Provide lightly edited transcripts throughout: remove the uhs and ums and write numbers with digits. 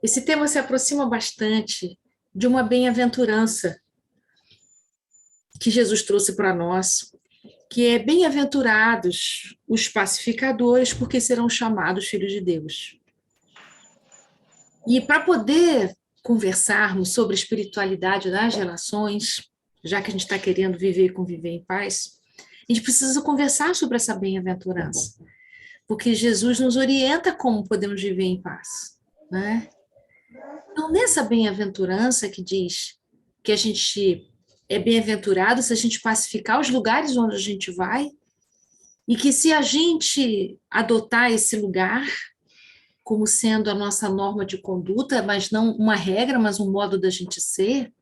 Esse tema se aproxima bastante de uma bem-aventurança que Jesus trouxe para nós, que é bem-aventurados os pacificadores, porque serão chamados filhos de Deus. E para poder conversarmos sobre espiritualidade das relações, já que a gente está querendo viver e conviver em paz, a gente precisa conversar sobre essa bem-aventurança, porque Jesus nos orienta como podemos viver em paz, né? Então, nessa bem-aventurança que diz que a gente é bem-aventurado se a gente pacificar os lugares onde a gente vai, e que se a gente adotar esse lugar como sendo a nossa norma de conduta, mas não uma regra, mas um modo da gente ser,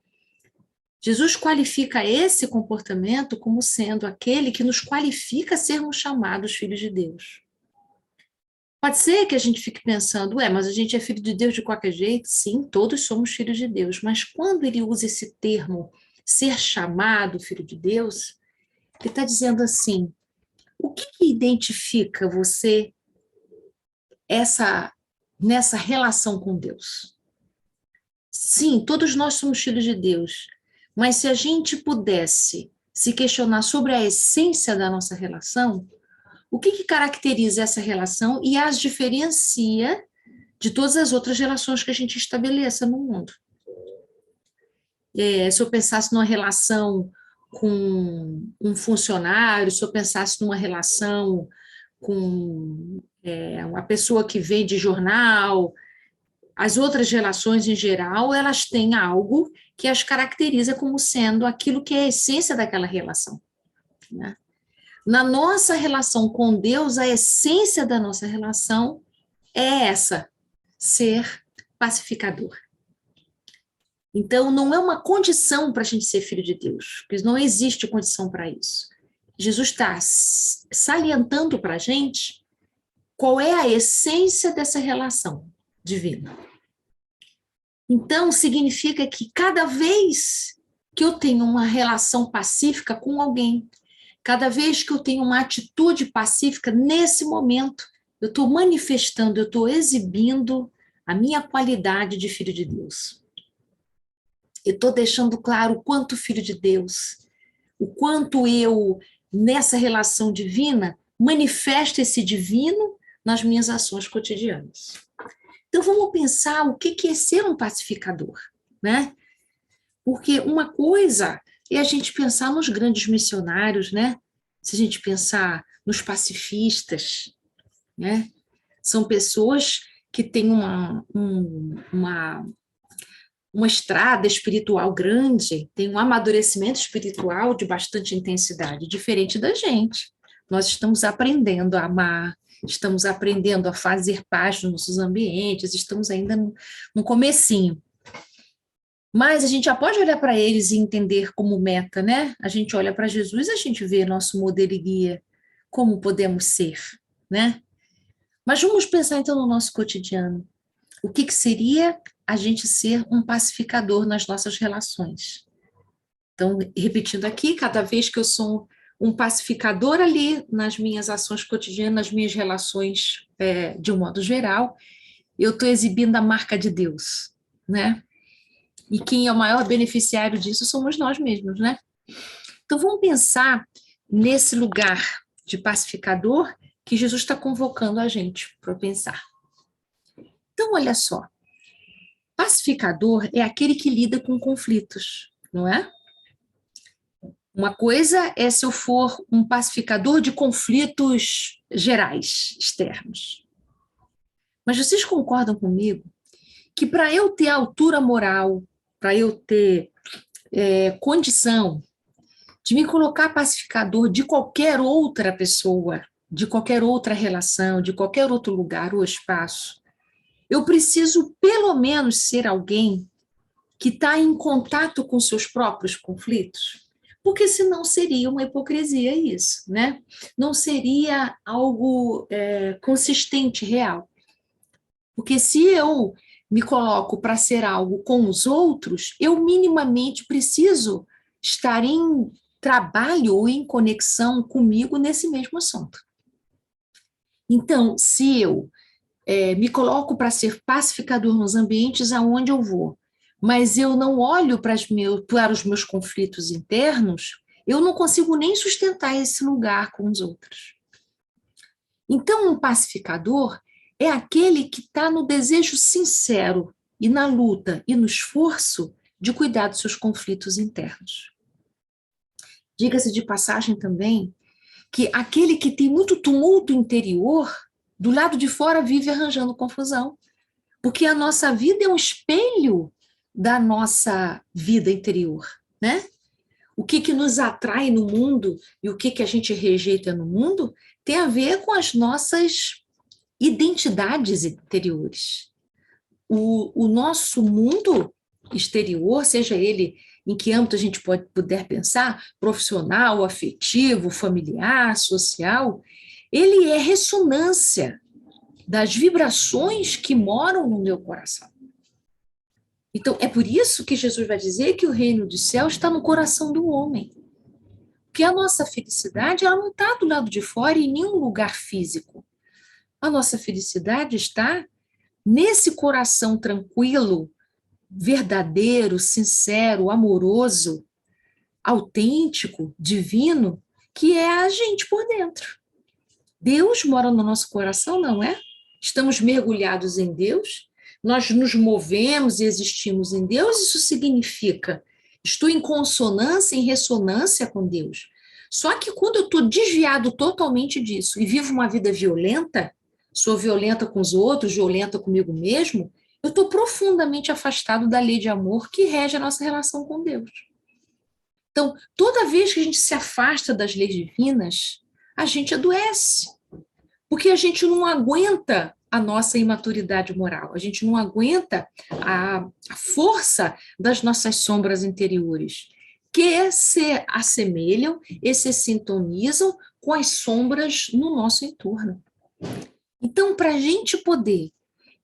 Jesus qualifica esse comportamento como sendo aquele que nos qualifica a sermos chamados filhos de Deus. Pode ser que a gente fique pensando, mas a gente é filho de Deus de qualquer jeito? Sim, todos somos filhos de Deus, mas quando ele usa esse termo, ser chamado filho de Deus, ele está dizendo assim, o que identifica você nessa relação com Deus? Sim, todos nós somos filhos de Deus, mas se a gente pudesse se questionar sobre a essência da nossa relação, o que caracteriza essa relação e as diferencia de todas as outras relações que a gente estabeleça no mundo? Se eu pensasse numa relação com um funcionário, se eu pensasse numa relação com uma pessoa que vende jornal, as outras relações em geral, elas têm algo que as caracteriza como sendo aquilo que é a essência daquela relação, né? Na nossa relação com Deus, a essência da nossa relação é essa, ser pacificador. Então, não é uma condição para a gente ser filho de Deus, porque não existe condição para isso. Jesus está salientando para a gente qual é a essência dessa relação divina. Então, significa que cada vez que eu tenho uma relação pacífica com alguém, cada vez que eu tenho uma atitude pacífica, nesse momento, eu estou manifestando, eu estou exibindo a minha qualidade de filho de Deus. Eu estou deixando claro o quanto filho de Deus, o quanto eu, nessa relação divina, manifesto esse divino nas minhas ações cotidianas. Então, vamos pensar o que é ser um pacificador, né? Porque uma coisa é a gente pensar nos grandes missionários, né? Se a gente pensar nos pacifistas, né? São pessoas que têm uma estrada espiritual grande, têm um amadurecimento espiritual de bastante intensidade, diferente da gente. Nós estamos aprendendo a amar, estamos aprendendo a fazer paz nos nossos ambientes, estamos ainda no comecinho. Mas a gente já pode olhar para eles e entender como meta, né? A gente olha para Jesus, a gente vê nosso modelo e guia, como podemos ser, né? Mas vamos pensar então no nosso cotidiano. O que seria a gente ser um pacificador nas nossas relações? Então, repetindo aqui, cada vez que eu sou um pacificador ali nas minhas ações cotidianas, nas minhas relações de um modo geral, eu estou exibindo a marca de Deus, né? E quem é o maior beneficiário disso somos nós mesmos, né? Então, vamos pensar nesse lugar de pacificador que Jesus está convocando a gente para pensar. Então, olha só, pacificador é aquele que lida com conflitos, não é? Uma coisa é se eu for um pacificador de conflitos gerais, externos. Mas vocês concordam comigo que para eu ter altura moral, para eu ter condição de me colocar pacificador de qualquer outra pessoa, de qualquer outra relação, de qualquer outro lugar ou espaço, eu preciso pelo menos ser alguém que está em contato com seus próprios conflitos, porque senão seria uma hipocrisia isso, né? Não seria algo consistente, real. Porque se eu me coloco para ser algo com os outros, eu minimamente preciso estar em trabalho ou em conexão comigo nesse mesmo assunto. Então, se eu me coloco para ser pacificador nos ambientes aonde eu vou, mas eu não olho para os meus conflitos internos, eu não consigo nem sustentar esse lugar com os outros. Então, um pacificador é aquele que está no desejo sincero e na luta e no esforço de cuidar dos seus conflitos internos. Diga-se de passagem também que aquele que tem muito tumulto interior, do lado de fora vive arranjando confusão, porque a nossa vida é um espelho da nossa vida interior, né? O que nos atrai no mundo e o que a gente rejeita no mundo tem a ver com as nossas identidades interiores. O nosso mundo exterior, seja ele em que âmbito a gente puder pensar, profissional, afetivo, familiar, social, ele é ressonância das vibrações que moram no meu coração. Então, é por isso que Jesus vai dizer que o reino dos céus está no coração do homem. Porque a nossa felicidade ela não está do lado de fora em nenhum lugar físico. A nossa felicidade está nesse coração tranquilo, verdadeiro, sincero, amoroso, autêntico, divino, que é a gente por dentro. Deus mora no nosso coração, não é? Estamos mergulhados em Deus, nós nos movemos e existimos em Deus, isso significa estou em consonância, em ressonância com Deus. Só que quando eu estou desviado totalmente disso e vivo uma vida violenta, sou violenta com os outros, violenta comigo mesmo, eu estou profundamente afastado da lei de amor que rege a nossa relação com Deus. Então, toda vez que a gente se afasta das leis divinas, a gente adoece, porque a gente não aguenta a nossa imaturidade moral, a gente não aguenta a força das nossas sombras interiores, que se assemelham e se sintonizam com as sombras no nosso entorno. Então, para a gente poder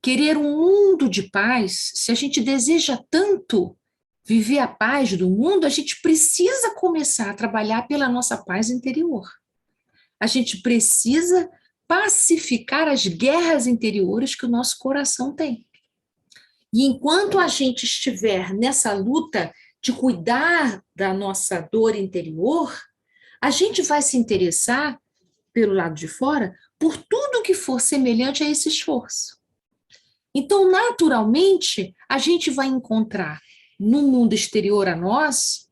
querer um mundo de paz, se a gente deseja tanto viver a paz do mundo, a gente precisa começar a trabalhar pela nossa paz interior. A gente precisa pacificar as guerras interiores que o nosso coração tem. E enquanto a gente estiver nessa luta de cuidar da nossa dor interior, a gente vai se interessar, pelo lado de fora, por tudo que for semelhante a esse esforço. Então, naturalmente, a gente vai encontrar no mundo exterior a nós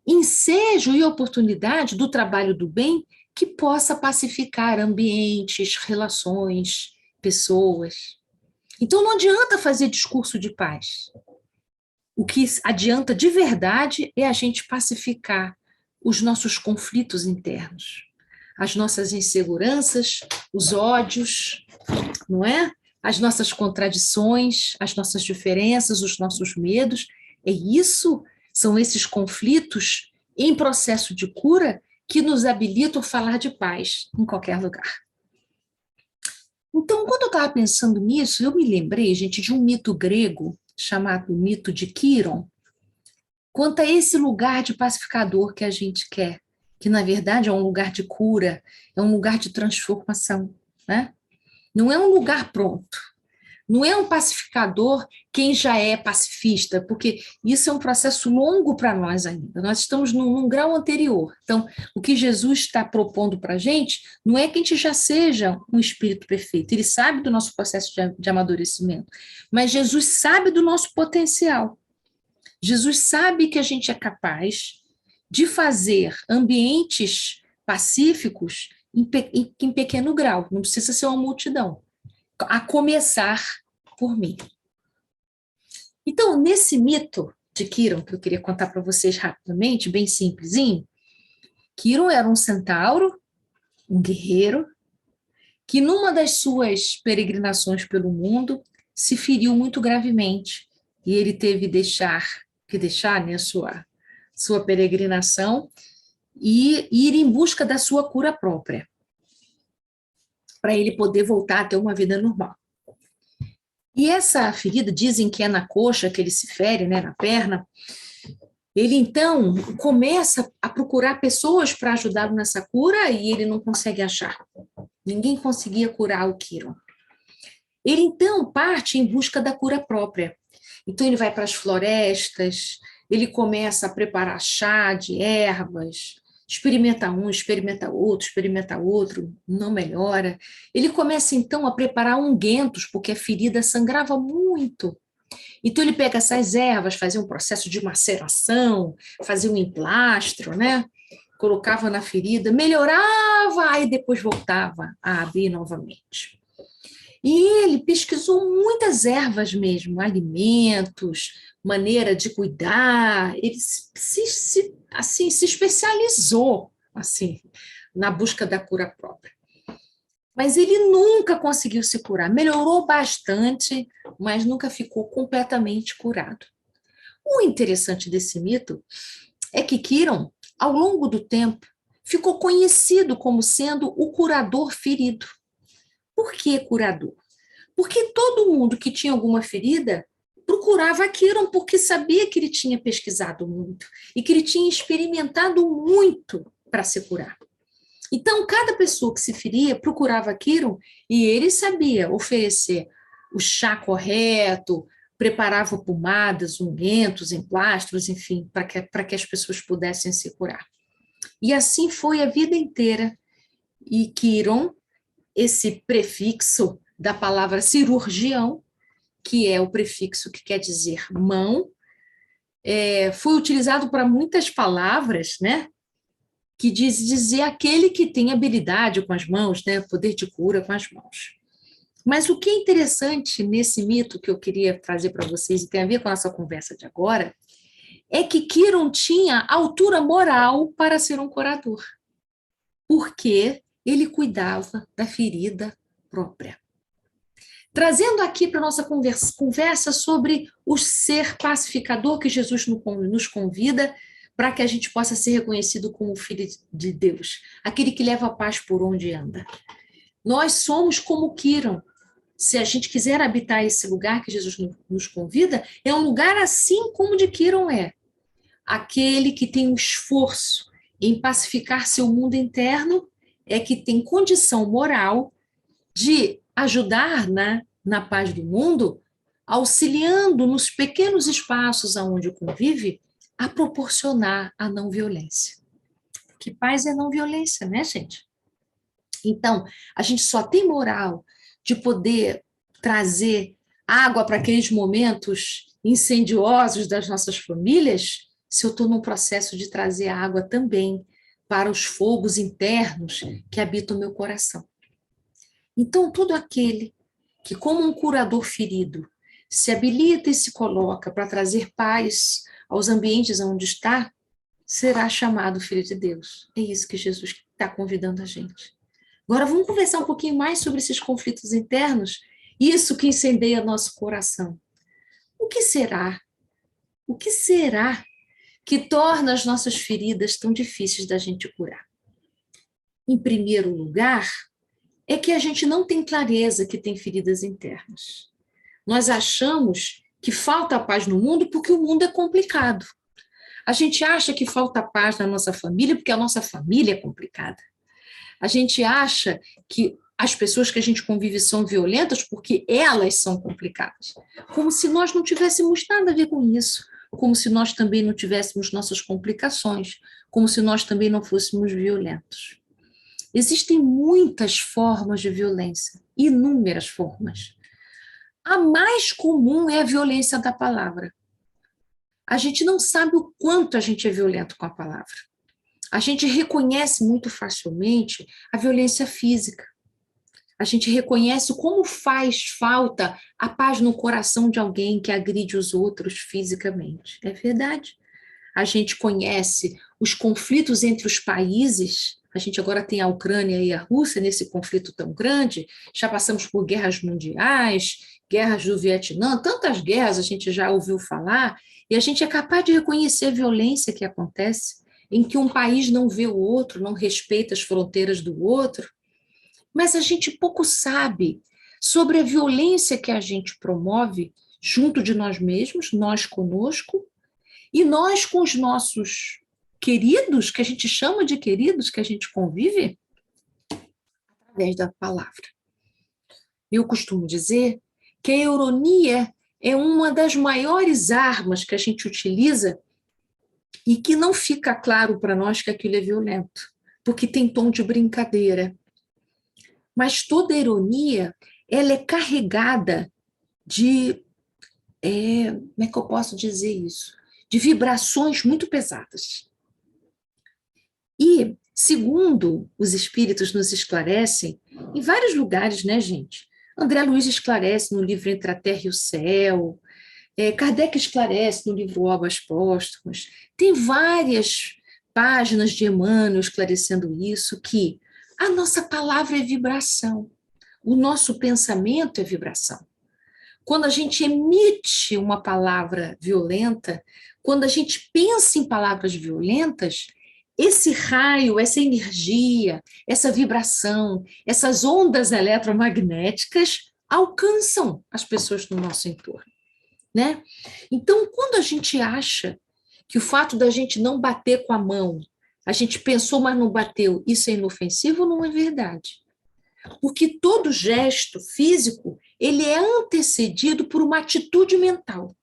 ensejo e oportunidade do trabalho do bem que possa pacificar ambientes, relações, pessoas. Então, não adianta fazer discurso de paz. O que adianta de verdade é a gente pacificar os nossos conflitos internos, as nossas inseguranças, os ódios, não é? As nossas contradições, as nossas diferenças, os nossos medos. É isso, são esses conflitos em processo de cura que nos habilitam a falar de paz em qualquer lugar. Então, quando eu estava pensando nisso, eu me lembrei, gente, de um mito grego chamado mito de Quiron, quanto a esse lugar de pacificador que a gente quer, que na verdade é um lugar de cura, é um lugar de transformação, né? Não é um lugar pronto. Não é um pacificador quem já é pacifista, porque isso é um processo longo para nós ainda. Nós estamos num grau anterior. Então, o que Jesus está propondo para a gente não é que a gente já seja um espírito perfeito. Ele sabe do nosso processo de amadurecimento, mas Jesus sabe do nosso potencial. Jesus sabe que a gente é capaz de fazer ambientes pacíficos em pequeno grau, não precisa ser uma multidão. A começar por mim. Então, nesse mito de Quiron, que eu queria contar para vocês rapidamente, bem simplesinho, Quiron era um centauro, um guerreiro, que numa das suas peregrinações pelo mundo se feriu muito gravemente e ele teve que deixar né, sua peregrinação e ir em busca da sua cura própria, para ele poder voltar a ter uma vida normal. E essa ferida, dizem que é na coxa que ele se fere, né, na perna. Ele, então, começa a procurar pessoas para ajudá-lo nessa cura e ele não consegue achar. Ninguém conseguia curar o Quiron. Ele, então, parte em busca da cura própria. Então, ele vai para as florestas, ele começa a preparar chá de ervas, experimenta outro, não melhora. Ele começa, então, a preparar ungüentos, porque a ferida sangrava muito. Então, ele pega essas ervas, fazia um processo de maceração, fazia um emplastro, né? Colocava na ferida, melhorava, aí depois voltava a abrir novamente. E ele pesquisou muitas ervas mesmo, alimentos, maneira de cuidar. Ele assim, se especializou assim, na busca da cura própria. Mas ele nunca conseguiu se curar. Melhorou bastante, mas nunca ficou completamente curado. O interessante desse mito é que Quiron, ao longo do tempo, ficou conhecido como sendo o curador ferido. Por que curador? Porque todo mundo que tinha alguma ferida procurava Quiron porque sabia que ele tinha pesquisado muito e que ele tinha experimentado muito para se curar. Então, cada pessoa que se feria procurava Quiron e ele sabia oferecer o chá correto, preparava pomadas, ungüentos, emplastros, enfim, para que as pessoas pudessem se curar. E assim foi a vida inteira. E Quiron, esse prefixo da palavra cirurgião, que é o prefixo que quer dizer mão, foi utilizado para muitas palavras, né? Que diz dizer aquele que tem habilidade com as mãos, né? Poder de cura com as mãos. Mas o que é interessante nesse mito que eu queria trazer para vocês, e tem a ver com a nossa conversa de agora, é que Quiron tinha altura moral para ser um curador, porque ele cuidava da ferida própria. Trazendo aqui para a nossa conversa sobre o ser pacificador que Jesus nos convida para que a gente possa ser reconhecido como filho de Deus, aquele que leva a paz por onde anda. Nós somos como Quiron. Se a gente quiser habitar esse lugar que Jesus nos convida, é um lugar assim como de Quiron é. Aquele que tem um esforço em pacificar seu mundo interno é que tem condição moral de ajudar na paz do mundo, auxiliando nos pequenos espaços onde convive a proporcionar a não violência. Porque paz é não violência, né, gente? Então, a gente só tem moral de poder trazer água para aqueles momentos incendiosos das nossas famílias se eu estou num processo de trazer água também para os fogos internos que habitam o meu coração. Então, todo aquele que, como um curador ferido, se habilita e se coloca para trazer paz aos ambientes onde está, será chamado filho de Deus. É isso que Jesus está convidando a gente. Agora, vamos conversar um pouquinho mais sobre esses conflitos internos, isso que incendeia nosso coração. O que será? O que será que torna as nossas feridas tão difíceis da gente curar? Em primeiro lugar, é que a gente não tem clareza que tem feridas internas. Nós achamos que falta paz no mundo porque o mundo é complicado. A gente acha que falta paz na nossa família porque a nossa família é complicada. A gente acha que as pessoas que a gente convive são violentas porque elas são complicadas. Como se nós não tivéssemos nada a ver com isso. Como se nós também não tivéssemos nossas complicações. Como se nós também não fôssemos violentos. Existem muitas formas de violência, inúmeras formas. A mais comum é a violência da palavra. A gente não sabe o quanto a gente é violento com a palavra. A gente reconhece muito facilmente a violência física. A gente reconhece como faz falta a paz no coração de alguém que agride os outros fisicamente. É verdade. A gente conhece os conflitos entre os países. A gente agora tem a Ucrânia e a Rússia nesse conflito tão grande. Já passamos por guerras mundiais, guerras do Vietnã, tantas guerras a gente já ouviu falar, e a gente é capaz de reconhecer a violência que acontece, em que um país não vê o outro, não respeita as fronteiras do outro. Mas a gente pouco sabe sobre a violência que a gente promove junto de nós mesmos, nós conosco, e nós com os nossos queridos, que a gente chama de queridos, que a gente convive, através da palavra. Eu costumo dizer que a ironia é uma das maiores armas que a gente utiliza e que não fica claro para nós que aquilo é violento, porque tem tom de brincadeira. Mas toda ironia, ela é carregada de, como é que eu posso dizer isso? De vibrações muito pesadas. E, segundo os espíritos nos esclarecem, em vários lugares, né, gente? André Luiz esclarece no livro Entre a Terra e o Céu, Kardec esclarece no livro Obras Póstumas, tem várias páginas de Emmanuel esclarecendo isso, que a nossa palavra é vibração, o nosso pensamento é vibração. Quando a gente emite uma palavra violenta, quando a gente pensa em palavras violentas, esse raio, essa energia, essa vibração, essas ondas eletromagnéticas alcançam as pessoas do nosso entorno, né? Então, quando a gente acha que o fato da gente não bater com a mão, a gente pensou, mas não bateu, isso é inofensivo, não é verdade. Porque todo gesto físico, ele é antecedido por uma atitude mental.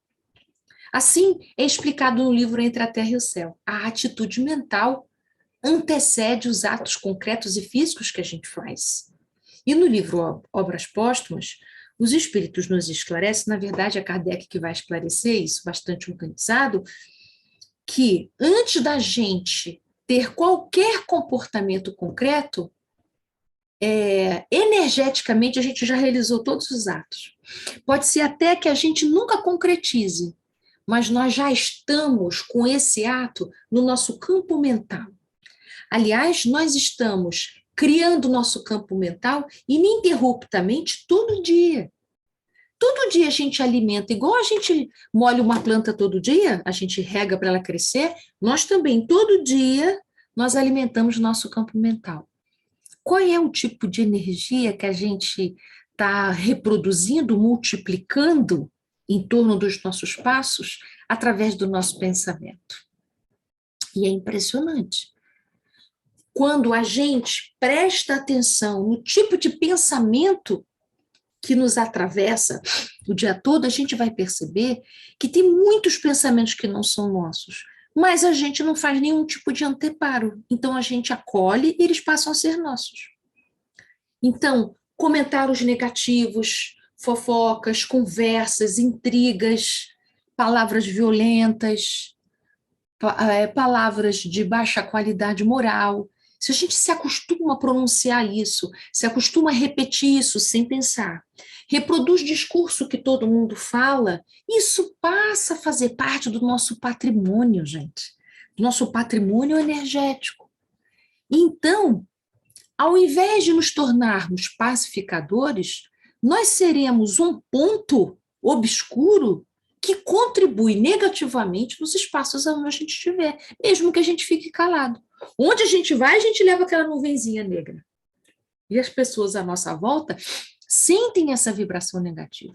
Assim, é explicado no livro Entre a Terra e o Céu. A atitude mental antecede os atos concretos e físicos que a gente faz. E no livro Obras Póstumas, os espíritos nos esclarecem, na verdade é Kardec que vai esclarecer isso, bastante organizado, que antes da gente ter qualquer comportamento concreto, energeticamente a gente já realizou todos os atos. Pode ser até que a gente nunca concretize, mas nós já estamos com esse ato no nosso campo mental. Aliás, nós estamos criando nosso campo mental ininterruptamente todo dia. Todo dia a gente alimenta, igual a gente molha uma planta todo dia, a gente rega para ela crescer, nós também, todo dia, nós alimentamos nosso campo mental. Qual é o tipo de energia que a gente está reproduzindo, multiplicando em torno dos nossos passos através do nosso pensamento? E é impressionante. Quando a gente presta atenção no tipo de pensamento que nos atravessa o dia todo, a gente vai perceber que tem muitos pensamentos que não são nossos, mas a gente não faz nenhum tipo de anteparo. Então a gente acolhe e eles passam a ser nossos. Então, comentários negativos, fofocas, conversas, intrigas, palavras violentas, palavras de baixa qualidade moral. Se a gente se acostuma a pronunciar isso, se acostuma a repetir isso sem pensar, reproduz discurso que todo mundo fala, isso passa a fazer parte do nosso patrimônio, gente, do nosso patrimônio energético. Então, ao invés de nos tornarmos pacificadores, nós seremos um ponto obscuro que contribui negativamente nos espaços onde a gente estiver, mesmo que a gente fique calado. Onde a gente vai, a gente leva aquela nuvenzinha negra. E as pessoas à nossa volta sentem essa vibração negativa.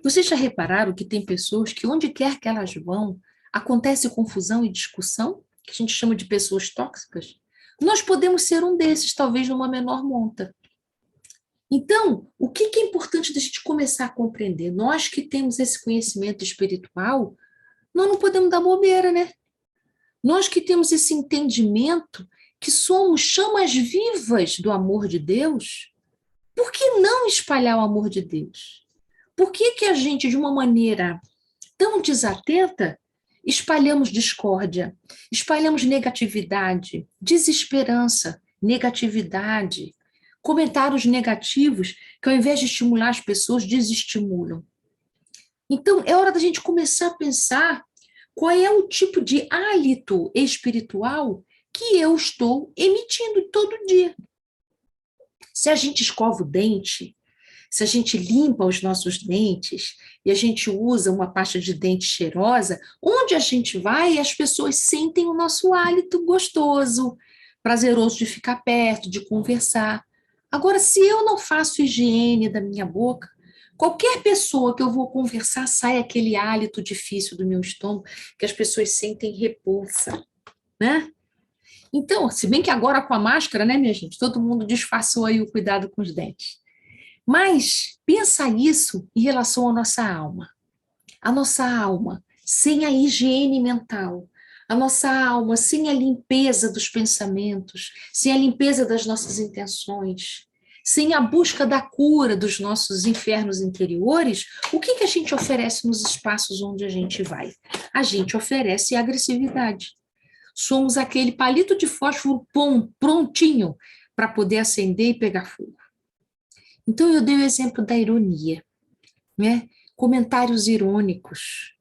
Vocês já repararam que tem pessoas que, onde quer que elas vão, acontece confusão e discussão, que a gente chama de pessoas tóxicas? Nós podemos ser um desses, talvez numa menor monta. Então, o que é importante da gente começar a compreender? Nós que temos esse conhecimento espiritual, nós não podemos dar bobeira, né? Nós que temos esse entendimento que somos chamas vivas do amor de Deus, por que não espalhar o amor de Deus? Por que a gente, de uma maneira tão desatenta, espalhamos discórdia, espalhamos negatividade, desesperança, negatividade, comentários negativos que, ao invés de estimular as pessoas, desestimulam? Então, é hora da gente começar a pensar qual é o tipo de hálito espiritual que eu estou emitindo todo dia. Se a gente escova o dente, se a gente limpa os nossos dentes e a gente usa uma pasta de dente cheirosa, onde a gente vai, as pessoas sentem o nosso hálito gostoso, prazeroso de ficar perto, de conversar. Agora, se eu não faço higiene da minha boca, qualquer pessoa que eu vou conversar, sai aquele hálito difícil do meu estômago, que as pessoas sentem repulsa, né? Então, se bem que agora com a máscara, né, minha gente, todo mundo disfarçou aí o cuidado com os dentes. Mas pensa isso em relação à nossa alma. A nossa alma, sem a higiene mental, a nossa alma sem a limpeza dos pensamentos, sem a limpeza das nossas intenções, sem a busca da cura dos nossos infernos interiores, o que a gente oferece nos espaços onde a gente vai? A gente oferece agressividade. Somos aquele palito de fósforo prontinho para poder acender e pegar fogo. Então, eu dei o exemplo da ironia, né? Comentários irônicos.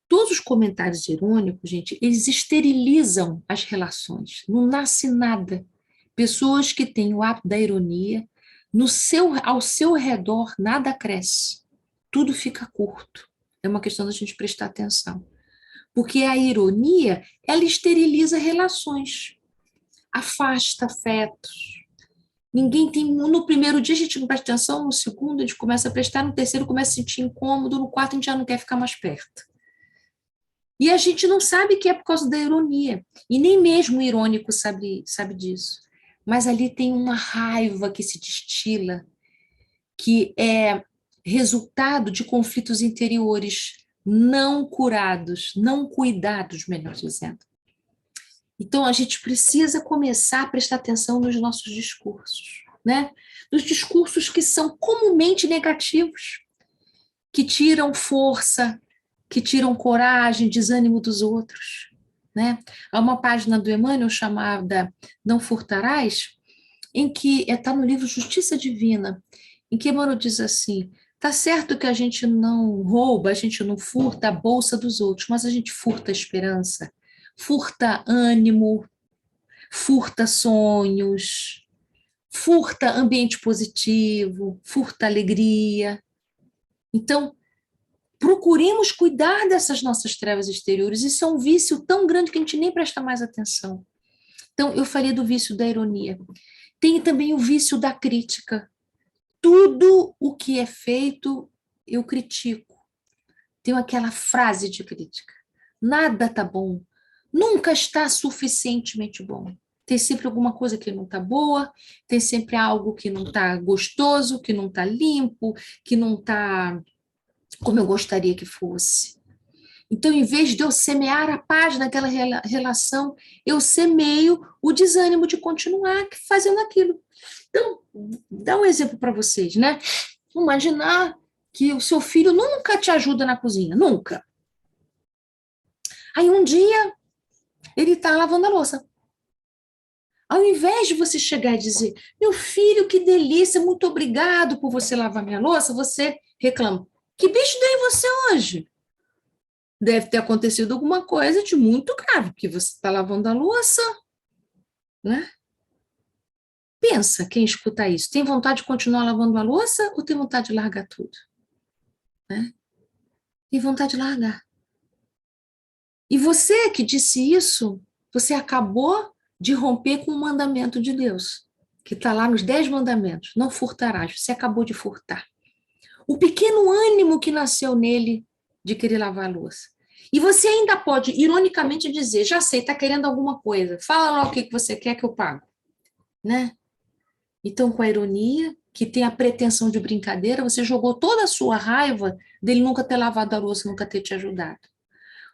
Todos os comentários irônicos, gente, eles esterilizam as relações. Não nasce nada. Pessoas que têm o hábito da ironia, ao seu redor, nada cresce. Tudo fica curto. É uma questão da gente prestar atenção. Porque a ironia, ela esteriliza relações, afasta afetos. Ninguém tem. No primeiro dia a gente não presta atenção, no segundo a gente começa a prestar, no terceiro começa a se sentir incômodo, no quarto a gente já não quer ficar mais perto. E a gente não sabe que é por causa da ironia. E nem mesmo o irônico sabe disso. Mas ali tem uma raiva que se destila, que é resultado de conflitos interiores não curados, não cuidados, melhor dizendo. Então, a gente precisa começar a prestar atenção nos nossos discursos, né? Nos discursos que são comumente negativos, que tiram força, que tiram coragem, desânimo dos outros, né? Há uma página do Emmanuel chamada Não Furtarás, em que está no livro Justiça Divina, em que Emmanuel diz assim: tá certo que a gente não rouba, a gente não furta a bolsa dos outros, mas a gente furta a esperança, furta ânimo, furta sonhos, furta ambiente positivo, furta alegria. Então, procuremos cuidar dessas nossas trevas exteriores. Isso é um vício tão grande que a gente nem presta mais atenção. Então, eu falei do vício da ironia. Tem também o vício da crítica. Tudo o que é feito, eu critico. Tenho aquela frase de crítica. Nada está bom. Nunca está suficientemente bom. Tem sempre alguma coisa que não está boa, tem sempre algo que não está gostoso, que não está limpo, que não está como eu gostaria que fosse. Então, em vez de eu semear a paz naquela relação, eu semeio o desânimo de continuar fazendo aquilo. Então, dá um exemplo para vocês, né? Imaginar que o seu filho nunca te ajuda na cozinha, nunca. Aí um dia ele está lavando a louça. Ao invés de você chegar e dizer, meu filho, que delícia, muito obrigado por você lavar minha louça, você reclama, que bicho deu em você hoje? Deve ter acontecido alguma coisa de muito grave, porque você está lavando a louça, né? Pensa, quem escuta isso, tem vontade de continuar lavando a louça ou tem vontade de largar tudo? Né? Tem vontade de largar. E você que disse isso, você acabou de romper com o mandamento de Deus, que está lá nos 10 mandamentos, não furtarás, você acabou de furtar. O pequeno ânimo que nasceu nele de querer lavar a louça. E você ainda pode, ironicamente, dizer, já sei, está querendo alguma coisa, fala lá o que você quer que eu pago. Né? Então, com a ironia, que tem a pretensão de brincadeira, você jogou toda a sua raiva dele nunca ter lavado a louça, nunca ter te ajudado.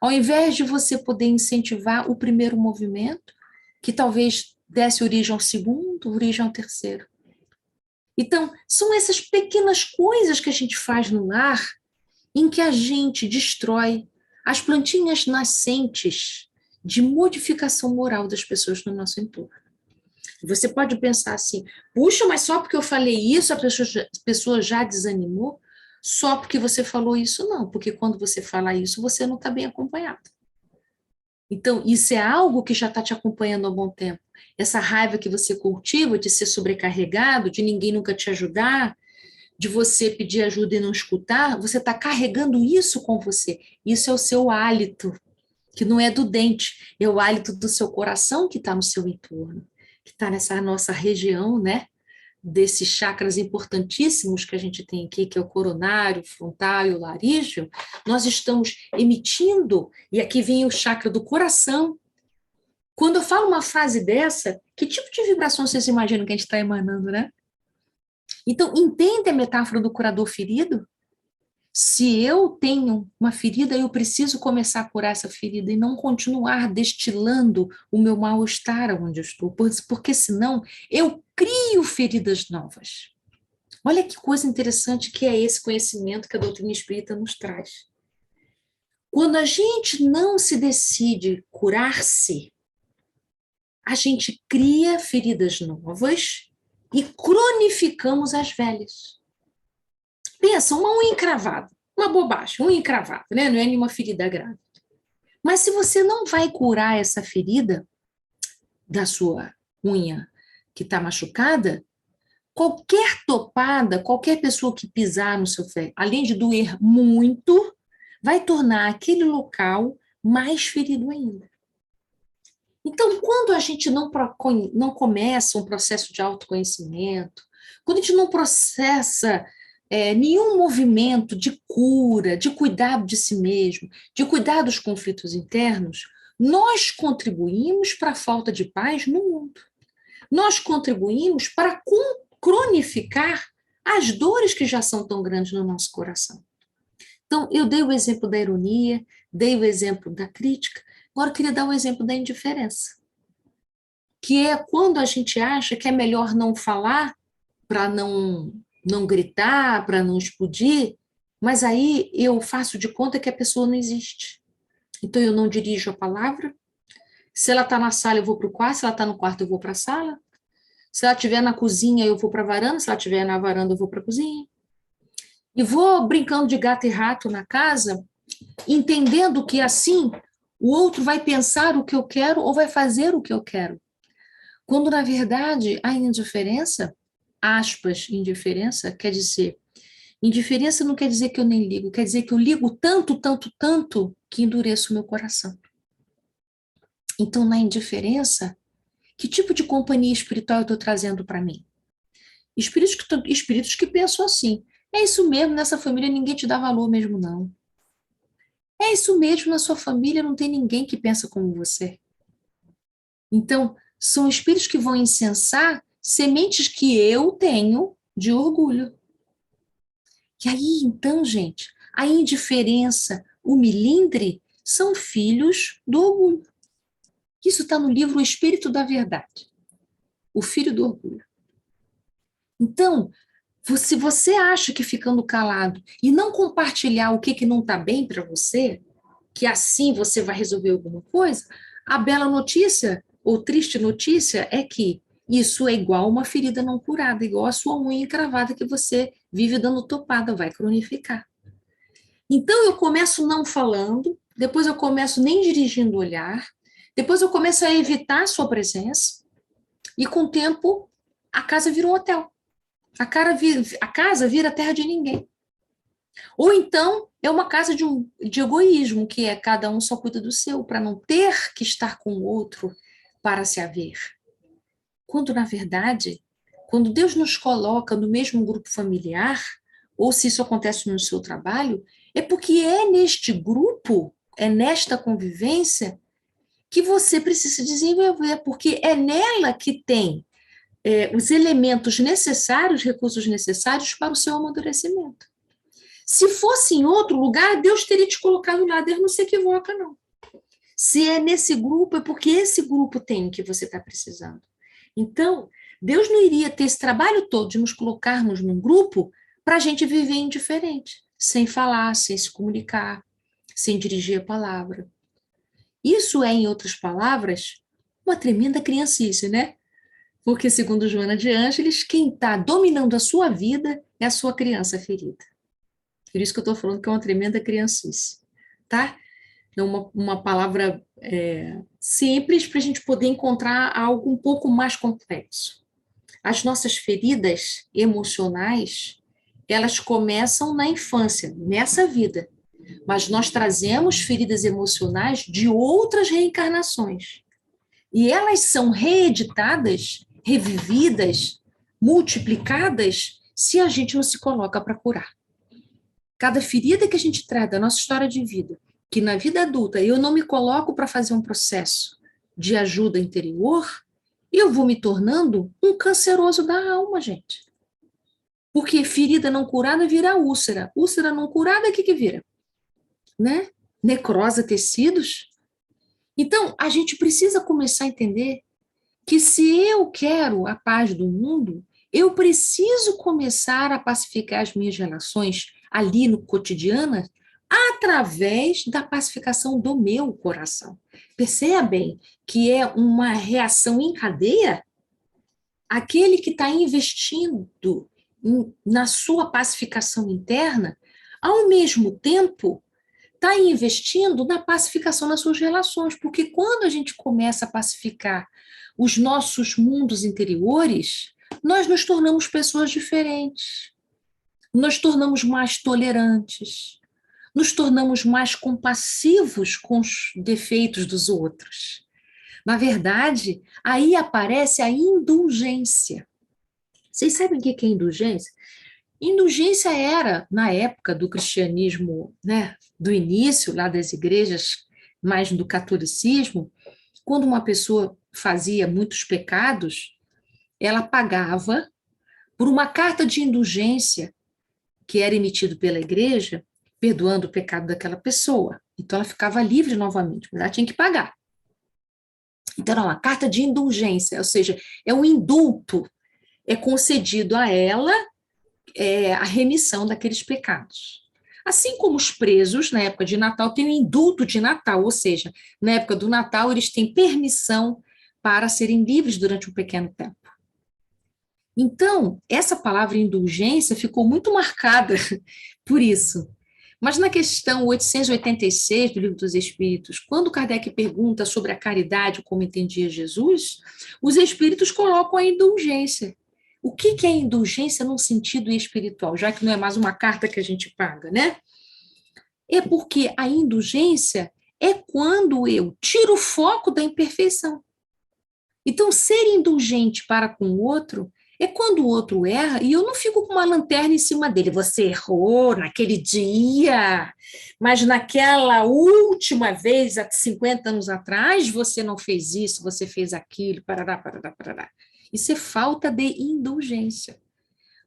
Ao invés de você poder incentivar o primeiro movimento, que talvez desse origem ao segundo, origem ao terceiro. Então, são essas pequenas coisas que a gente faz no lar em que a gente destrói as plantinhas nascentes de modificação moral das pessoas no nosso entorno. Você pode pensar assim, puxa, mas só porque eu falei isso a pessoa já desanimou? Só porque você falou isso, não, porque quando você fala isso, você não está bem acompanhado. Então, isso é algo que já está te acompanhando há bom tempo. Essa raiva que você cultiva de ser sobrecarregado, de ninguém nunca te ajudar, de você pedir ajuda e não escutar, você está carregando isso com você. Isso é o seu hálito, que não é do dente, é o hálito do seu coração que está no seu entorno, que está nessa nossa região, né? Desses chakras importantíssimos que a gente tem aqui, que é o coronário, o frontal e o larígeo, nós estamos emitindo, e aqui vem o chakra do coração. Quando eu falo uma frase dessa, que tipo de vibração vocês imaginam que a gente está emanando, né? Então, entende a metáfora do curador ferido? Se eu tenho uma ferida, eu preciso começar a curar essa ferida e não continuar destilando o meu mal-estar onde eu estou, porque senão eu crio feridas novas. Olha que coisa interessante que é esse conhecimento que a doutrina espírita nos traz. Quando a gente não se decide curar-se, a gente cria feridas novas e cronificamos as velhas. Pensa, uma unha encravada, uma bobagem, unha encravada, né? Não é nenhuma ferida grave. Mas se você não vai curar essa ferida da sua unha que está machucada, qualquer topada, qualquer pessoa que pisar no seu pé, além de doer muito, vai tornar aquele local mais ferido ainda. Então, quando a gente não começa um processo de autoconhecimento, quando a gente não processa nenhum movimento de cura, de cuidado de si mesmo, de cuidar dos conflitos internos, nós contribuímos para a falta de paz no mundo. Nós contribuímos para cronificar as dores que já são tão grandes no nosso coração. Então, eu dei o exemplo da ironia, dei o exemplo da crítica, agora eu queria dar o exemplo da indiferença, que é quando a gente acha que é melhor não falar para não gritar, para não explodir, mas aí eu faço de conta que a pessoa não existe. Então, eu não dirijo a palavra. Se ela está na sala, eu vou para o quarto. Se ela está no quarto, eu vou para a sala. Se ela estiver na cozinha, eu vou para a varanda. Se ela estiver na varanda, eu vou para a cozinha. E vou brincando de gato e rato na casa, entendendo que assim o outro vai pensar o que eu quero ou vai fazer o que eu quero. Quando, na verdade, a indiferença, aspas, indiferença, quer dizer, indiferença não quer dizer que eu nem ligo, quer dizer que eu ligo tanto, tanto, tanto, que endureço o meu coração. Então, na indiferença, que tipo de companhia espiritual eu estou trazendo para mim? Espíritos que pensam assim, é isso mesmo, nessa família ninguém te dá valor mesmo, não. É isso mesmo, na sua família não tem ninguém que pensa como você. Então, são espíritos que vão incensar sementes que eu tenho de orgulho. E aí, então, gente, a indiferença, o milindre, são filhos do orgulho. Isso está no livro O Espírito da Verdade, o filho do orgulho. Então, se você acha que ficando calado e não compartilhar o que não está bem para você, que assim você vai resolver alguma coisa, a bela notícia, ou triste notícia, é que isso é igual uma ferida não curada, igual a sua unha encravada que você vive dando topada, vai cronificar. Então eu começo não falando, depois eu começo nem dirigindo o olhar, depois eu começo a evitar a sua presença, e com o tempo a casa vira um hotel. A casa vira terra de ninguém. Ou então é uma casa de egoísmo, que é cada um só cuida do seu, para não ter que estar com o outro para se haver. Quando, na verdade, quando Deus nos coloca no mesmo grupo familiar, ou se isso acontece no seu trabalho, é porque é neste grupo, é nesta convivência, que você precisa se desenvolver, porque é nela que tem os elementos necessários, recursos necessários para o seu amadurecimento. Se fosse em outro lugar, Deus teria te colocado lá, Deus não se equivoca, não. Se é nesse grupo, é porque esse grupo tem o que você está precisando. Então, Deus não iria ter esse trabalho todo de nos colocarmos num grupo para a gente viver indiferente, sem falar, sem se comunicar, sem dirigir a palavra. Isso é, em outras palavras, uma tremenda criancice, né? Porque, segundo Joana de Ângeles, quem está dominando a sua vida é a sua criança ferida. Por isso que eu estou falando que é uma tremenda criancice, tá? É uma palavra simples para a gente poder encontrar algo um pouco mais complexo. As nossas feridas emocionais, elas começam na infância, nessa vida, mas nós trazemos feridas emocionais de outras reencarnações. E elas são reeditadas, revividas, multiplicadas, se a gente não se coloca para curar. Cada ferida que a gente traz da nossa história de vida, que na vida adulta eu não me coloco para fazer um processo de ajuda interior, eu vou me tornando um canceroso da alma, gente. Porque ferida não curada vira úlcera. Úlcera não curada, o que que vira? Né? Necrosa tecidos. Então, a gente precisa começar a entender que se eu quero a paz do mundo, eu preciso começar a pacificar as minhas relações ali no cotidiano através da pacificação do meu coração. Percebem que é uma reação em cadeia? Aquele que está investindo na sua pacificação interna, ao mesmo tempo, está investindo na pacificação das suas relações, porque quando a gente começa a pacificar os nossos mundos interiores, nós nos tornamos pessoas diferentes, nos tornamos mais tolerantes, nos tornamos mais compassivos com os defeitos dos outros. Na verdade, aí aparece a indulgência. Vocês sabem o que é indulgência? Indulgência era, na época do cristianismo, né, do início, lá das igrejas, mais do catolicismo, quando uma pessoa fazia muitos pecados, ela pagava por uma carta de indulgência que era emitida pela igreja, perdoando o pecado daquela pessoa. Então ela ficava livre novamente, mas ela tinha que pagar. Então era uma carta de indulgência, ou seja, é um indulto, é concedido a ela a remissão daqueles pecados. Assim como os presos, na época de Natal, têm o indulto de Natal, ou seja, na época do Natal, eles têm permissão para serem livres durante um pequeno tempo. Então, essa palavra indulgência ficou muito marcada por isso. Mas na questão 886 do Livro dos Espíritos, quando Kardec pergunta sobre a caridade, como entendia Jesus, os espíritos colocam a indulgência. O que é indulgência num sentido espiritual, já que não é mais uma carta que a gente paga, né? É porque a indulgência é quando eu tiro o foco da imperfeição. Então, ser indulgente para com o outro é quando o outro erra e eu não fico com uma lanterna em cima dele. Você errou naquele dia, mas naquela última vez, há 50 anos atrás, você não fez isso, você fez aquilo, parará, parará, parará. Isso é falta de indulgência.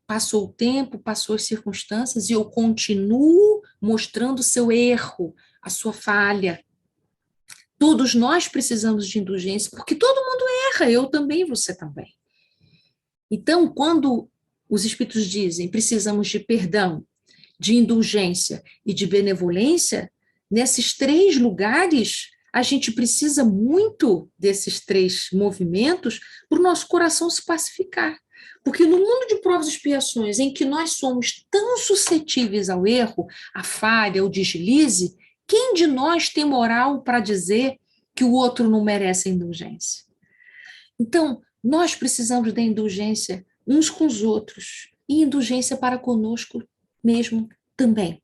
Passou o tempo, passou as circunstâncias e eu continuo mostrando o seu erro, a sua falha. Todos nós precisamos de indulgência, porque todo mundo erra, eu também, você também. Então, quando os espíritos dizem precisamos de perdão, de indulgência e de benevolência, nesses três lugares, a gente precisa muito desses três movimentos para o nosso coração se pacificar. Porque no mundo de provas e expiações, em que nós somos tão suscetíveis ao erro, à falha, ao deslize, quem de nós tem moral para dizer que o outro não merece a indulgência? Então, nós precisamos da indulgência uns com os outros e indulgência para conosco mesmo também.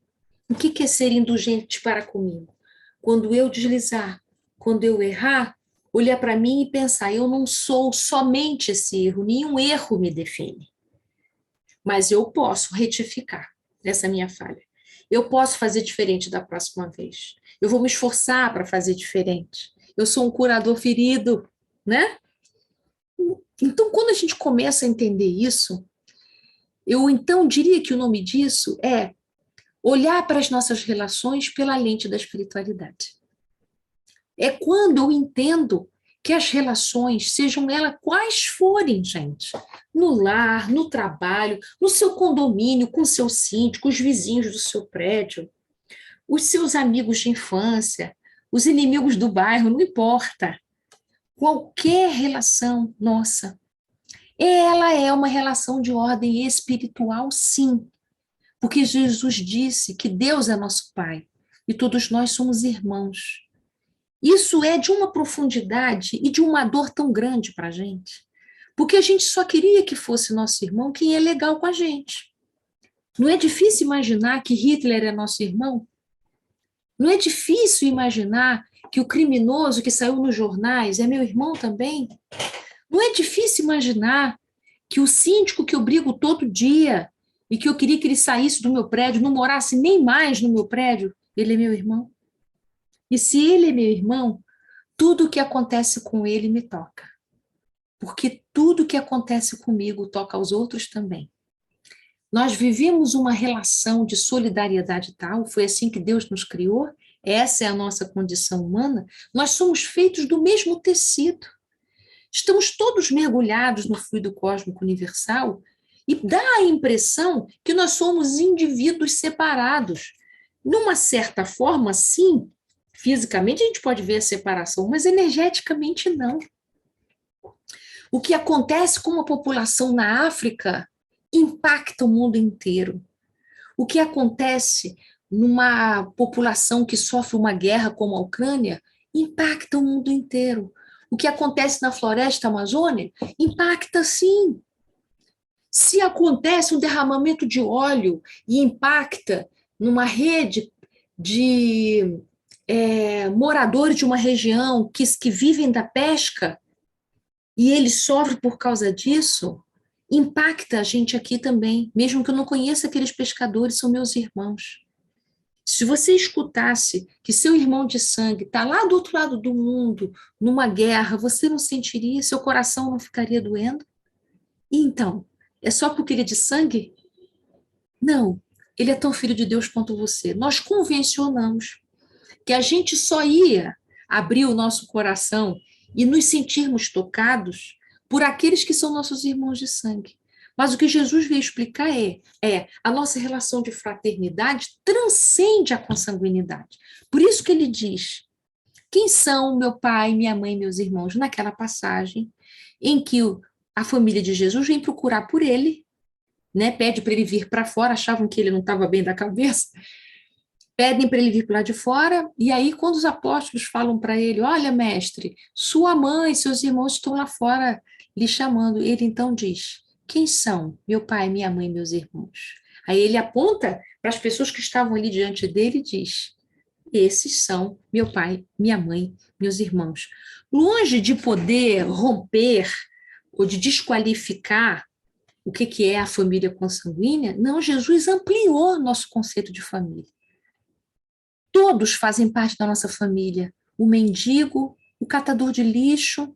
O que é ser indulgente para comigo? Quando eu deslizar, quando eu errar, olhar para mim e pensar, eu não sou somente esse erro, nenhum erro me define. Mas eu posso retificar essa minha falha. Eu posso fazer diferente da próxima vez. Eu vou me esforçar para fazer diferente. Eu sou um curador ferido, né? Então, quando a gente começa a entender isso, eu então diria que o nome disso é olhar para as nossas relações pela lente da espiritualidade. É quando eu entendo que as relações, sejam elas quais forem, gente, no lar, no trabalho, no seu condomínio, com seu síndico, os vizinhos do seu prédio, os seus amigos de infância, os inimigos do bairro, não importa. Qualquer relação nossa, ela é uma relação de ordem espiritual, sim, porque Jesus disse que Deus é nosso Pai e todos nós somos irmãos. Isso é de uma profundidade e de uma dor tão grande para a gente, porque a gente só queria que fosse nosso irmão quem é legal com a gente. Não é difícil imaginar que Hitler é nosso irmão? Não é difícil imaginar que o criminoso que saiu nos jornais é meu irmão também? Não é difícil imaginar que o síndico que eu brigo todo dia e que eu queria que ele saísse do meu prédio, não morasse nem mais no meu prédio, ele é meu irmão? E se ele é meu irmão, tudo o que acontece com ele me toca. Porque tudo o que acontece comigo toca aos outros também. Nós vivemos uma relação de solidariedade tal, foi assim que Deus nos criou, essa é a nossa condição humana, nós somos feitos do mesmo tecido. Estamos todos mergulhados no fluido cósmico universal e dá a impressão que nós somos indivíduos separados. Numa certa forma, sim, fisicamente a gente pode ver a separação, mas energeticamente não. O que acontece com a população na África impacta o mundo inteiro. O que acontece numa população que sofre uma guerra como a Ucrânia impacta o mundo inteiro. O que acontece na floresta amazônica impacta sim. Se acontece um derramamento de óleo e impacta numa rede de moradores de uma região que vivem da pesca, e eles sofrem por causa disso, impacta a gente aqui também, mesmo que eu não conheça aqueles pescadores, são meus irmãos. Se você escutasse que seu irmão de sangue está lá do outro lado do mundo, numa guerra, você não sentiria, seu coração não ficaria doendo? E então, é só porque ele é de sangue? Não, ele é tão filho de Deus quanto você. Nós convencionamos que a gente só ia abrir o nosso coração e nos sentirmos tocados por aqueles que são nossos irmãos de sangue. Mas o que Jesus veio explicar a nossa relação de fraternidade transcende a consanguinidade. Por isso que ele diz, quem são meu pai, minha mãe, meus irmãos? Naquela passagem em que a família de Jesus vem procurar por ele, né? Pede para ele vir para fora, achavam que ele não estava bem da cabeça, pedem para ele vir para lá de fora, e aí quando os apóstolos falam para ele, olha, mestre, sua mãe, seus irmãos estão lá fora lhe chamando, ele então diz, quem são meu pai, minha mãe, meus irmãos? Aí ele aponta para as pessoas que estavam ali diante dele e diz, esses são meu pai, minha mãe, meus irmãos. Longe de poder romper ou de desqualificar o que é a família consanguínea, não, Jesus ampliou nosso conceito de família. Todos fazem parte da nossa família. O mendigo, o catador de lixo,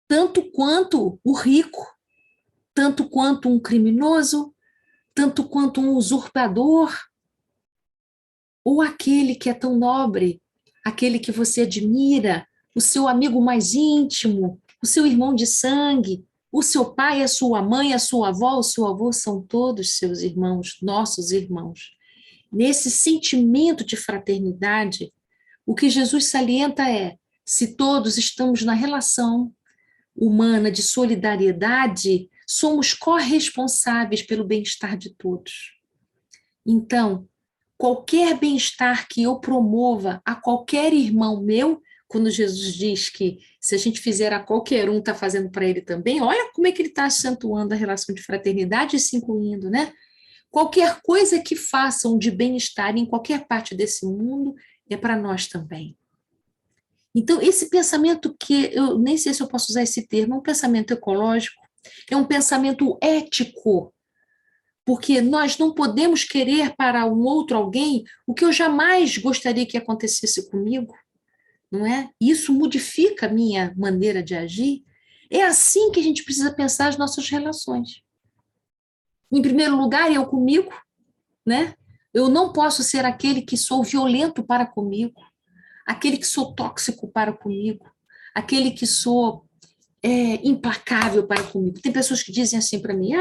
tanto quanto o rico, tanto quanto um criminoso, tanto quanto um usurpador, ou aquele que é tão nobre, aquele que você admira, o seu amigo mais íntimo, o seu irmão de sangue, o seu pai, a sua mãe, a sua avó, o seu avô, são todos seus irmãos, nossos irmãos. Nesse sentimento de fraternidade, o que Jesus salienta é, se todos estamos na relação humana de solidariedade, somos corresponsáveis pelo bem-estar de todos. Então, qualquer bem-estar que eu promova a qualquer irmão meu, quando Jesus diz que se a gente fizer a qualquer um, está fazendo para ele também, olha como é que ele está acentuando a relação de fraternidade e se incluindo, né? Qualquer coisa que façam de bem-estar em qualquer parte desse mundo é para nós também. Então, esse pensamento que, eu nem sei se eu posso usar esse termo, é um pensamento ecológico, é um pensamento ético, porque nós não podemos querer para um outro alguém o que eu jamais gostaria que acontecesse comigo, não é? Isso modifica a minha maneira de agir. É assim que a gente precisa pensar as nossas relações. Em primeiro lugar, eu comigo, né? Eu não posso ser aquele que sou violento para comigo, aquele que sou tóxico para comigo, aquele que sou implacável para comigo. Tem pessoas que dizem assim para mim,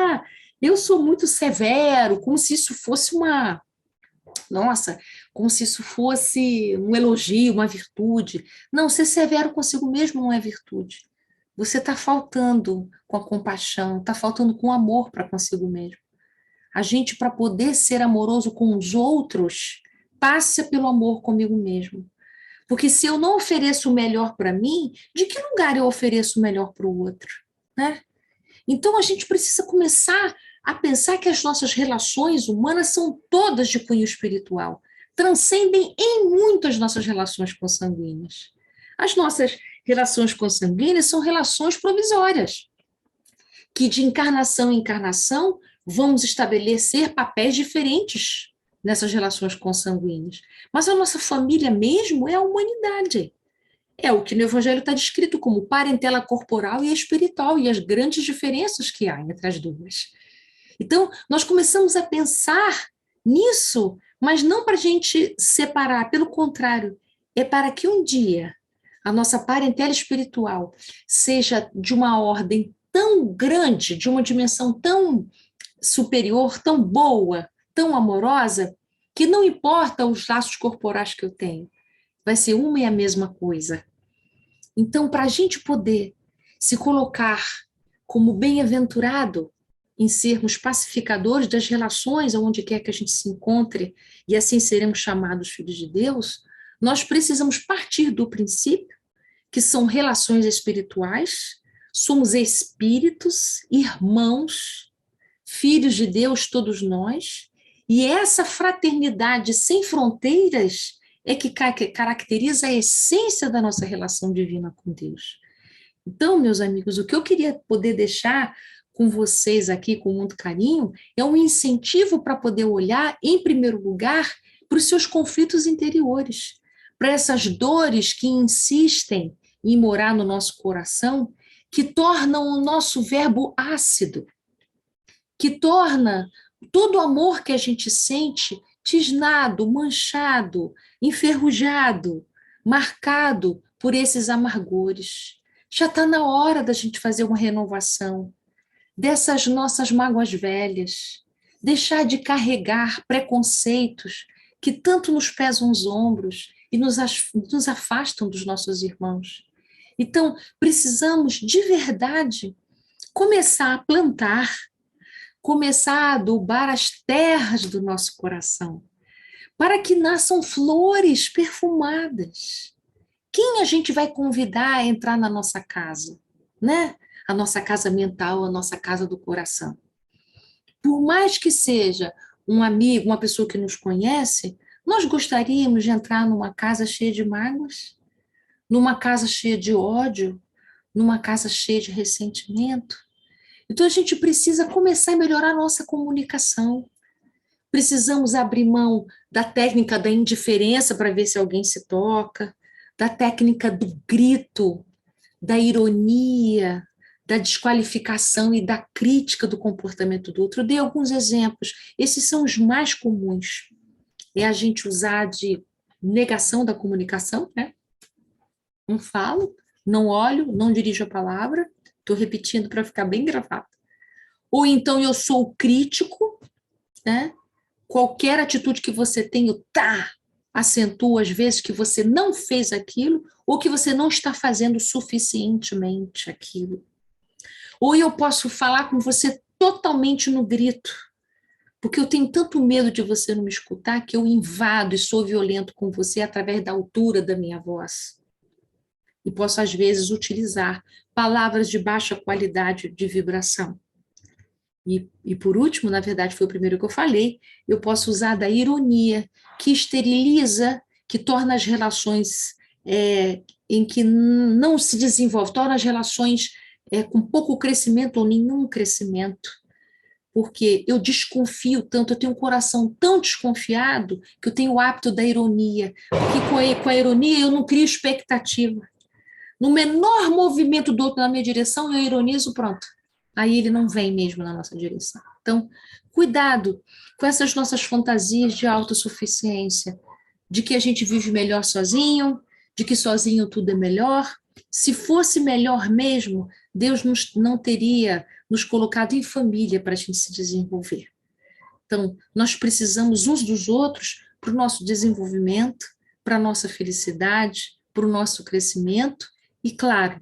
eu sou muito severo, como se isso fosse como se isso fosse um elogio, uma virtude. Não, ser severo consigo mesmo não é virtude. Você está faltando com a compaixão, está faltando com amor para consigo mesmo. A gente, para poder ser amoroso com os outros, passa pelo amor comigo mesmo. Porque se eu não ofereço o melhor para mim, de que lugar eu ofereço o melhor para o outro? Né? Então, a gente precisa começar a pensar que as nossas relações humanas são todas de cunho espiritual, transcendem em muito as nossas relações consanguíneas. As nossas relações consanguíneas são relações provisórias, que de encarnação em encarnação vamos estabelecer papéis diferentes nessas relações consanguíneas. Mas a nossa família mesmo é a humanidade. É o que no Evangelho está descrito como parentela corporal e espiritual, e as grandes diferenças que há entre as duas. Então, nós começamos a pensar nisso, mas não para a gente separar, pelo contrário, é para que um dia a nossa parentela espiritual seja de uma ordem tão grande, de uma dimensão tão superior, tão boa, tão amorosa, que não importa os laços corporais que eu tenho, vai ser uma e a mesma coisa. Então, para a gente poder se colocar como bem-aventurado em sermos pacificadores das relações, aonde quer que a gente se encontre, e assim seremos chamados filhos de Deus, nós precisamos partir do princípio que são relações espirituais, somos espíritos, irmãos, filhos de Deus, todos nós, e essa fraternidade sem fronteiras é que caracteriza a essência da nossa relação divina com Deus. Então, meus amigos, o que eu queria poder deixar com vocês aqui com muito carinho é um incentivo para poder olhar, em primeiro lugar, para os seus conflitos interiores, para essas dores que insistem em morar no nosso coração, que tornam o nosso verbo ácido, que torna todo o amor que a gente sente tisnado, manchado, enferrujado, marcado por esses amargores. Já está na hora da gente fazer uma renovação dessas nossas mágoas velhas, deixar de carregar preconceitos que tanto nos pesam os ombros e nos afastam dos nossos irmãos. Então, precisamos de verdade começar a plantar, começar a adubar as terras do nosso coração, para que nasçam flores perfumadas. Quem a gente vai convidar a entrar na nossa casa, né? A nossa casa mental, a nossa casa do coração. Por mais que seja um amigo, uma pessoa que nos conhece, nós gostaríamos de entrar numa casa cheia de mágoas, numa casa cheia de ódio, numa casa cheia de ressentimento. Então a gente precisa começar a melhorar a nossa comunicação. Precisamos abrir mão da técnica da indiferença para ver se alguém se toca, da técnica do grito, da ironia, da desqualificação e da crítica do comportamento do outro. Eu dei alguns exemplos, esses são os mais comuns. É a gente usar de negação da comunicação, né? Não falo, não olho, não dirijo a palavra, estou repetindo para ficar bem gravado. Ou então eu sou o crítico, né? Qualquer atitude que você tenha, acentua às vezes que você não fez aquilo ou que você não está fazendo suficientemente aquilo. Ou eu posso falar com você totalmente no grito, porque eu tenho tanto medo de você não me escutar que eu invado e sou violento com você através da altura da minha voz. E posso, às vezes, utilizar palavras de baixa qualidade de vibração. E por último, na verdade, foi o primeiro que eu falei, eu posso usar da ironia, que esteriliza, que torna as relações em que não se desenvolve, torna as relações com pouco crescimento ou nenhum crescimento, porque eu desconfio tanto, eu tenho um coração tão desconfiado que eu tenho o hábito da ironia, porque com a ironia eu não crio expectativa. No menor movimento do outro na minha direção, eu ironizo, pronto. Aí ele não vem mesmo na nossa direção. Então, cuidado com essas nossas fantasias de autossuficiência, de que a gente vive melhor sozinho, de que sozinho tudo é melhor. Se fosse melhor mesmo, Deus não teria nos colocado em família para a gente se desenvolver. Então, nós precisamos uns dos outros para o nosso desenvolvimento, para a nossa felicidade, para o nosso crescimento e, claro,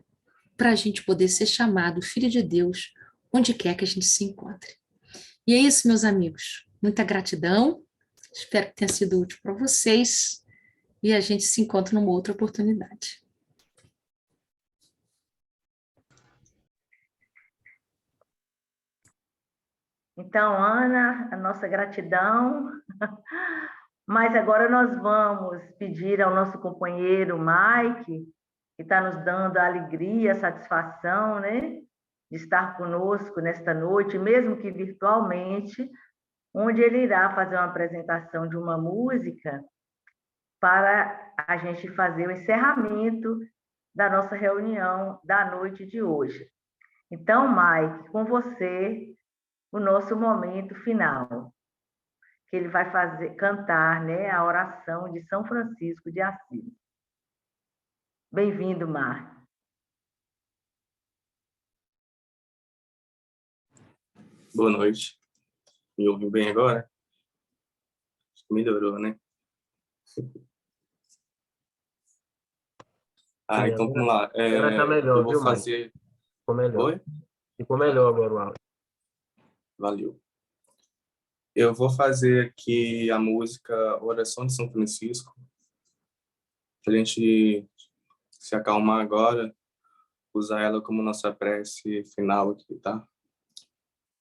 para a gente poder ser chamado filho de Deus onde quer que a gente se encontre. E é isso, meus amigos. Muita gratidão. Espero que tenha sido útil para vocês e a gente se encontra numa outra oportunidade. Então, Ana, a nossa gratidão. Mas agora nós vamos pedir ao nosso companheiro Mike, que está nos dando a alegria, a satisfação, né, de estar conosco nesta noite, mesmo que virtualmente, onde ele irá fazer uma apresentação de uma música para a gente fazer o encerramento da nossa reunião da noite de hoje. Então, Mike, com você, o nosso momento final, que ele vai cantar, né, a oração de São Francisco de Assis. Bem-vindo, Marcos. Boa noite. Me ouviu bem agora? Acho que melhorou, né? Então vamos lá. Agora tá melhor, eu vou viu, fazer... Ficou melhor. Oi? Ficou melhor agora o áudio. Valeu. Eu vou fazer aqui a música Oração de São Francisco, para a gente se acalmar agora, usar ela como nossa prece final aqui, tá?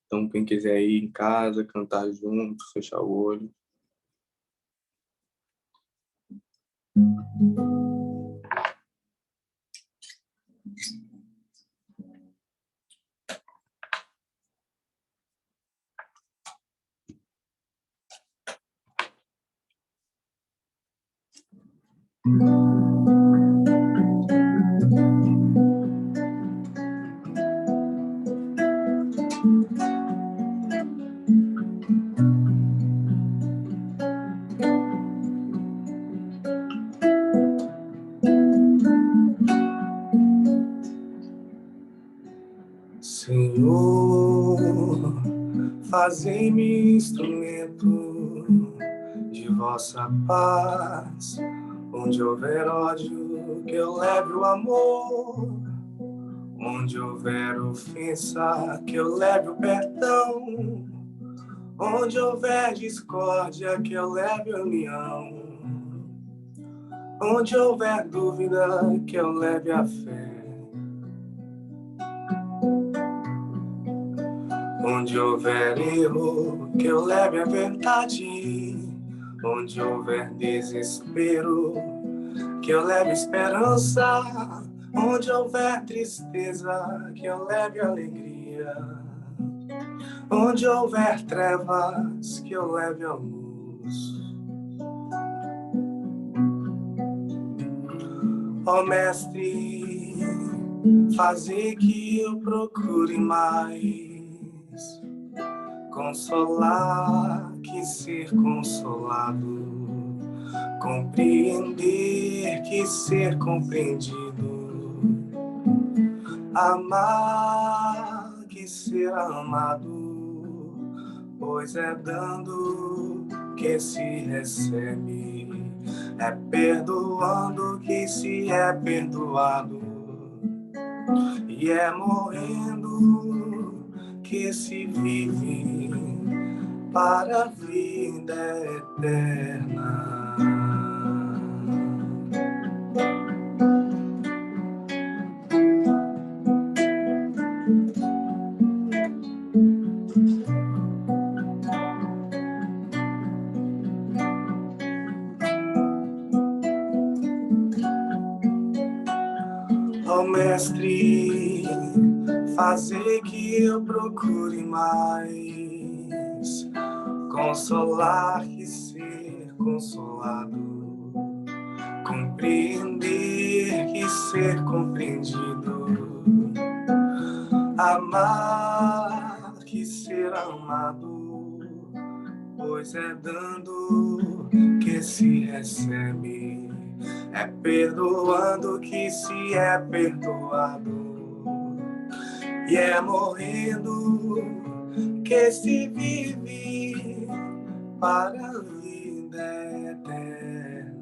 Então, quem quiser ir em casa, cantar junto, fechar o olho. Senhor, fazei-me instrumento de vossa paz. Onde houver ódio, que eu leve o amor. Onde houver ofensa, que eu leve o perdão. Onde houver discórdia, que eu leve a união. Onde houver dúvida, que eu leve a fé. Onde houver erro, que eu leve a verdade. Onde houver desespero, que eu leve esperança. Onde houver tristeza, que eu leve alegria. Onde houver trevas, que eu leve a luz. Ó Mestre, fazer que eu procure mais consolar que ser consolado, compreender que ser compreendido, amar que ser amado, pois é dando que se recebe, é perdoando que se é perdoado, e é morrendo que se vive para a vida eterna. Ó Mestre, fazer que eu procure mais consolar que ser consolado, compreender que ser compreendido, amar que ser amado, pois é dando que se recebe, é perdoando que se é perdoado, e é morrendo que se vive para a vida eterna.